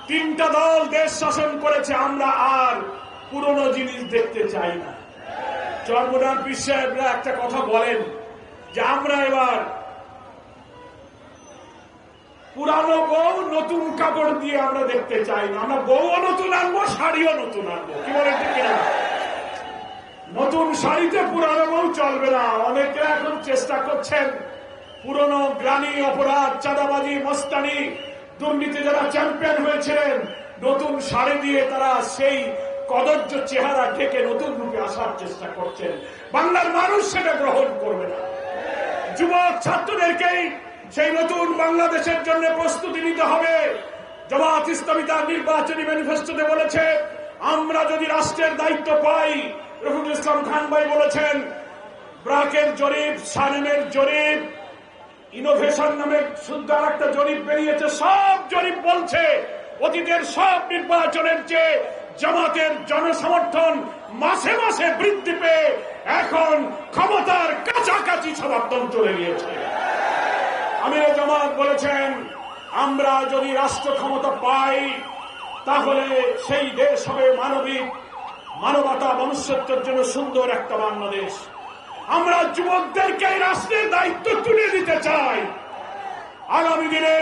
তিনটা দল দেশ শাসন করেছে, আমরা আর পুরনো জিনিস দেখতে চাই না। চরমোনার পীর সাহেবরা একটা কথা বলেন যে আমরা এবার পুরানো বউ নতুন কাপড় দিয়ে আমরা দেখতে চাই না, আমরা বউও নতুন আনবো, শাড়িও নতুন আনবো। কি বলেন ঠিক না? নতুন শাড়িতে পুরানো বউ চলবে না। অনেকে এখন চেষ্টা করছেন পুরনো গ্লানি, অপরাধ, চাঁদাবাজি, মস্তানি, দুর্নীতি যারা চ্যাম্পিয়ন হয়েছিলেন, নতুন শাড়ি দিয়ে তারা সেই কদর্য চেহারা ঢেকে নতুন রূপে আসার চেষ্টা করছেন। বাংলার মানুষ সেটা গ্রহণ করবে না। যুবক ছাত্রদেরকেই সেই নতুন বাংলাদেশের জন্য প্রস্তুতি নিতে হবে। জামাত ইসলামী তার নির্বাচনী ম্যানিফেস্টোতে বলেছে, আমরা যদি রাষ্ট্রের দায়িত্ব পাই, রফিকুল ইসলাম খান ভাই বলেছেন, ব্রাকের জরিপ, সানেমের জরিপ, ইনোভেশন নামে শুদ্ধ আর একটা জরিপ বেরিয়েছে, সব জরিপ বলছে অতীতের সব নির্বাচনের চেয়ে জামাতের জনসমর্থন মাসে মাসে বৃদ্ধি পেয়ে এখন ক্ষমতার কাছাকাছি সমর্থন চলে গিয়েছে। আমির জামাত বলেছেন, আমরা যদি রাষ্ট্র ক্ষমতা পাই তাহলে সেই দেশ হবে মানবিক, মানবতা, মনুষ্যত্বের জন্য সুন্দর একটা বাংলাদেশ। আমরা যুবকদেরকে রাষ্ট্রের দায়িত্ব তুলে দিতে চাই। আগামী দিনে